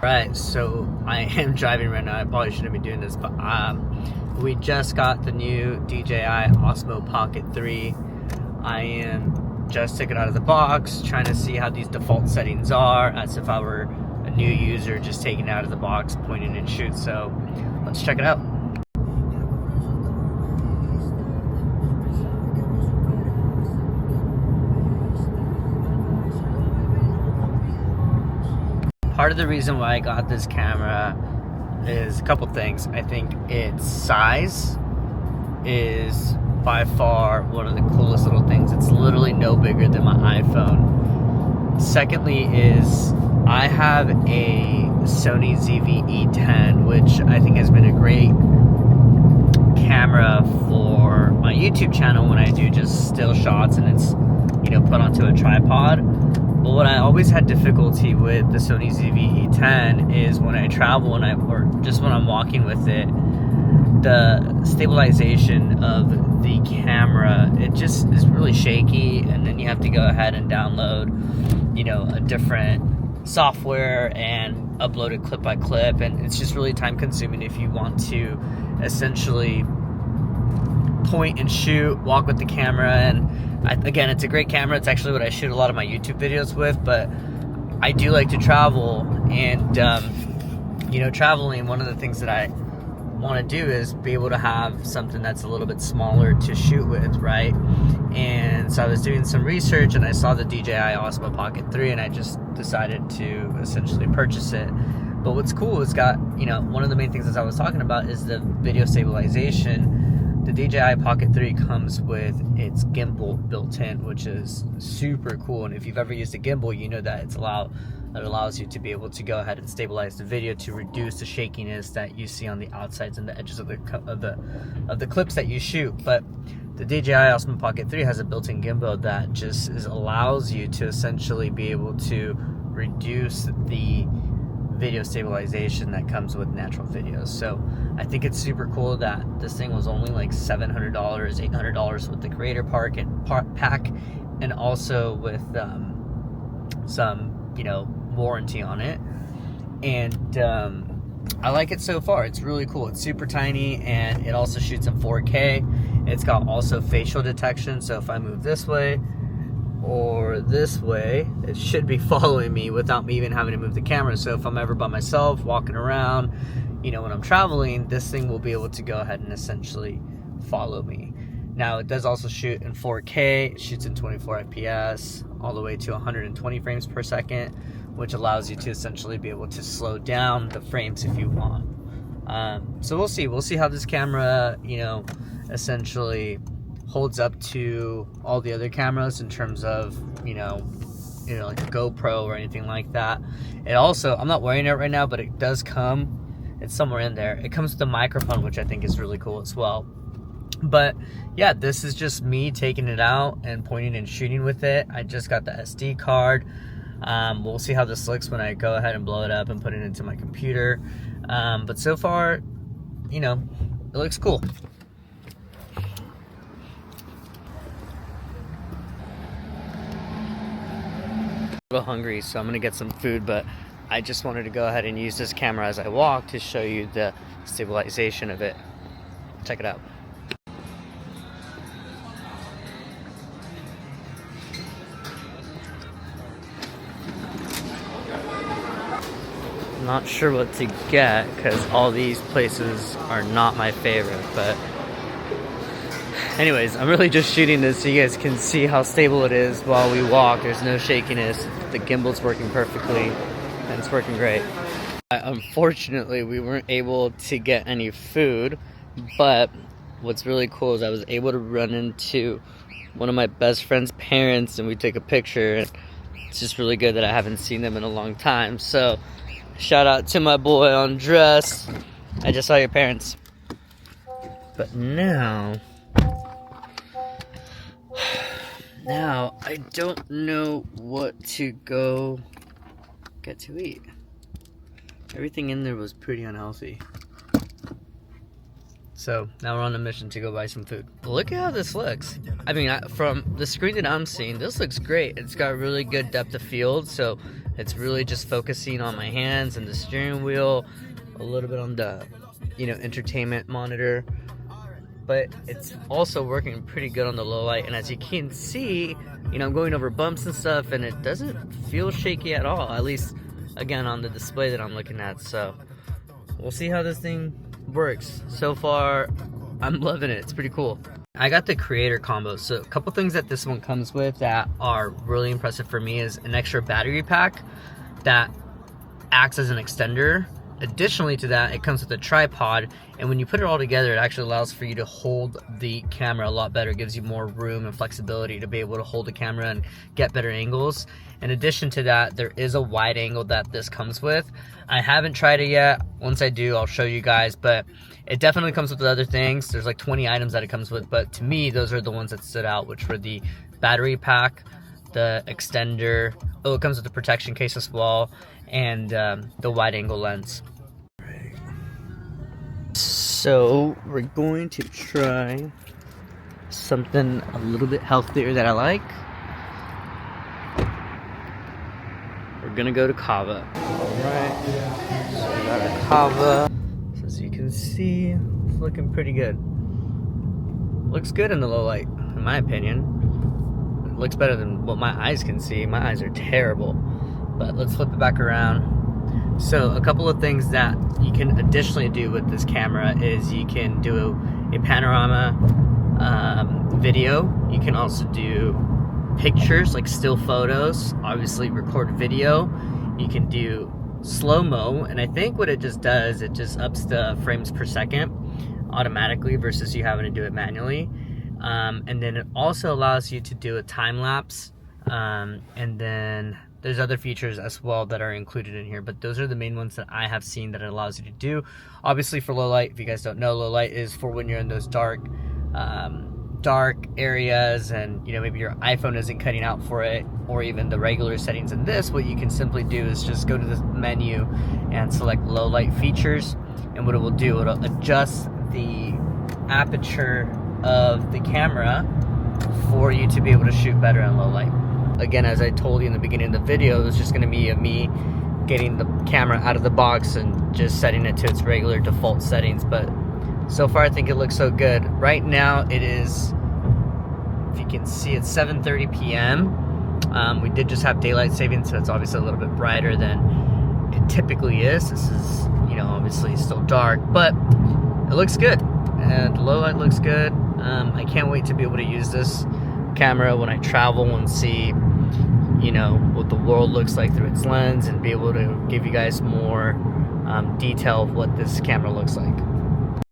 Right, so I am driving right now. I probably shouldn't be doing this, but we just got the new DJI Osmo Pocket 3. I am just taking it out of the box, trying to see how these default settings are, as if I were a new user just taking it out of the box, pointing and shoot. So let's check it out. Part of the reason why I got this camera is a couple things. I think its size is by far one of the coolest little things. It's literally no bigger than my iPhone. Secondly is I have a Sony ZV-E10, which I think has been a great camera for my YouTube channel when I do just still shots and it's, you know, put onto a tripod. But what I always had difficulty with the Sony ZV-E10 is when I travel or just when I'm walking with it, the stabilization of the camera, it just is really shaky, and then you have to go ahead and download, you know, a different software and upload it clip by clip, and it's just really time consuming if you want to essentially point and shoot, walk with the camera. And again, it's a great camera. It's actually what I shoot a lot of my YouTube videos with, but I do like to travel, and you know, traveling, one of the things that I want to do is be able to have something that's a little bit smaller to shoot with, right? And so I was doing some research and I saw the DJI Osmo Pocket 3 and I just decided to essentially purchase it. But what's cool is got, you know, one of the main things that I was talking about is the video stabilization. The DJI Pocket 3 comes with its gimbal built in, which is super cool. And if you've ever used a gimbal, you know that it allows you to be able to go ahead and stabilize the video to reduce the shakiness that you see on the outsides and the edges of the clips that you shoot. But the DJI Osmo Pocket 3 has a built-in gimbal that just allows you to essentially be able to reduce the video stabilization that comes with natural videos. So I think it's super cool that this thing was only like $700, $800 with the creator pack, and also with some, you know, warranty on it. And I like it so far. It's really cool. It's super tiny, and it also shoots in 4K. It's got also facial detection, so if I move this way or this way, it should be following me without me even having to move the camera. So if I'm ever by myself walking around, you know, when I'm traveling, this thing will be able to go ahead and essentially follow me. Now, it does also shoot in 4K. It shoots in 24 FPS all the way to 120 frames per second, which allows you to essentially be able to slow down the frames if you want. So we'll see how this camera, you know, essentially holds up to all the other cameras in terms of, you know, like a GoPro or anything like that. It also, I'm not wearing it right now, but it does come, it's somewhere in there. It comes with a microphone, which I think is really cool as well. But yeah, this is just me taking it out and pointing and shooting with it. I just got the SD card. We'll see how this looks when I go ahead and blow it up and put it into my computer. But so far, you know, it looks cool. A little hungry, so I'm gonna get some food, but I just wanted to go ahead and use this camera as I walk to show you the stabilization of it. Check it out. I'm not sure what to get because all these places are not my favorite, but anyways, I'm really just shooting this so you guys can see how stable it is while we walk. There's no shakiness. The gimbal's working perfectly, and it's working great. Unfortunately, we weren't able to get any food, but what's really cool is I was able to run into one of my best friend's parents, and we took a picture. And it's just really good that I haven't seen them in a long time. So, shout out to my boy Andres. I just saw your parents. But now I don't know what to go get to eat. Everything in there was pretty unhealthy. So now we're on a mission to go buy some food. Look at how this looks. I mean, from the screen that I'm seeing, this looks great. It's got really good depth of field, so It's really just focusing on my hands and the steering wheel, a little bit on the, entertainment monitor. But it's also working pretty good on the low light. And as you can see, I'm going over bumps and stuff, and it doesn't feel shaky at all. At least, again, on the display that I'm looking at. So we'll see how this thing works. So far, I'm loving it. It's pretty cool. I got the creator combo. So a couple things that this one comes with that are really impressive for me is an extra battery pack that acts as an extender. Additionally to that, it comes with a tripod, and when you put it all together, it actually allows for you to hold the camera a lot better. It gives you more room and flexibility to be able to hold the camera and get better angles. In addition to that, there is a wide angle that this comes with. I haven't tried it yet. Once I do, I'll show you guys, but it definitely comes with other things. There's like 20 items that it comes with, but to me, those are the ones that stood out, which were the battery pack, the extender, it comes with the protection case as well, and the wide angle lens. So we're going to try something a little bit healthier that I like. We're gonna go to Kava. Alright, so we got our Kava. So as you can see, it's looking pretty good. Looks good in the low light, in my opinion. It looks better than what my eyes can see. My eyes are terrible. But let's flip it back around. So a couple of things that you can additionally do with this camera is you can do a panorama video. You can also do pictures, like still photos, obviously record video. You can do slow-mo, and I think what it just does, it just ups the frames per second automatically versus you having to do it manually. And then it also allows you to do a time lapse, and then there's other features as well that are included in here, but those are the main ones that I have seen that it allows you to do. Obviously for low light, if you guys don't know, low light is for when you're in those dark areas and maybe your iPhone isn't cutting out for it, or even the regular settings in this. What you can simply do is just go to the menu and select low light features, and what it will do, it'll adjust the aperture of the camera for you to be able to shoot better in low light. Again, as I told you in the beginning of the video, it's just going to be me getting the camera out of the box and just setting it to its regular default settings. But so far, I think it looks so good. Right now, it is, if you can see, it's 7:30 p.m. We did just have daylight savings, so it's obviously a little bit brighter than it typically is. This is, obviously still dark, but it looks good. And the low light looks good. I can't wait to be able to use this camera when I travel and see what the world looks like through its lens, and be able to give you guys more detail of what this camera looks like.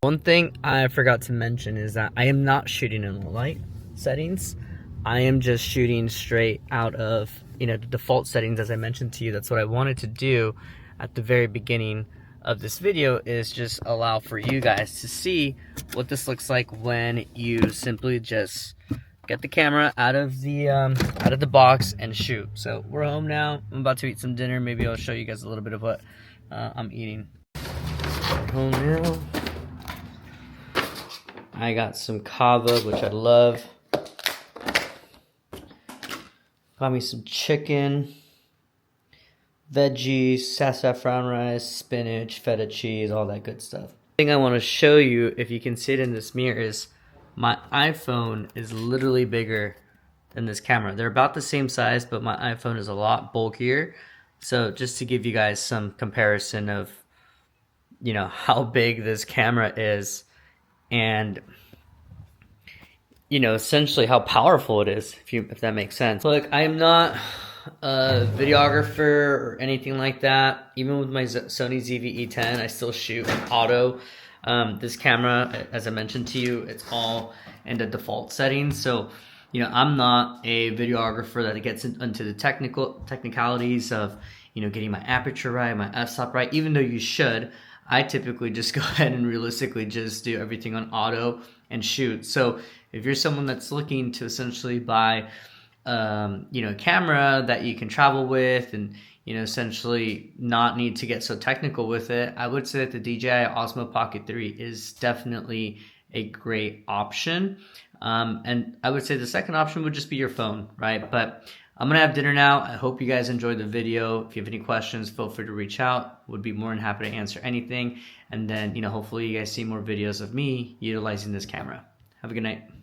One thing I forgot to mention is that I am not shooting in low light settings. I am just shooting straight out of the default settings. As I mentioned to you, that's what I wanted to do at the very beginning of this video, is just allow for you guys to see what this looks like when you simply just get the camera out of the box and shoot. So we're home now. I'm about to eat some dinner. Maybe I'll show you guys a little bit of what I'm eating. We're home now. I got some kava, which I love. Got me some chicken, veggies, saffron rice, spinach, feta cheese, all that good stuff. The thing I want to show you, if you can see it in this mirror, is my iPhone is literally bigger than this camera. They're about the same size, but my iPhone is a lot bulkier. So just to give you guys some comparison of, how big this camera is, and essentially how powerful it is, if that makes sense. Look, I am not a videographer or anything like that. Even with my Sony ZV-E10, I still shoot in auto. This camera, as I mentioned to you, it's all in the default settings. So, I'm not a videographer that gets into the technicalities of, getting my aperture right, my f-stop right, even though you should. I typically just go ahead and realistically just do everything on auto and shoot. So if you're someone that's looking to essentially buy, a camera that you can travel with and, essentially not need to get so technical with it, I would say that the DJI Osmo Pocket 3 is definitely a great option. And I would say the second option would just be your phone, right? But I'm gonna have dinner now. I hope you guys enjoyed the video. If you have any questions, feel free to reach out. Would be more than happy to answer anything. And then, hopefully you guys see more videos of me utilizing this camera. Have a good night.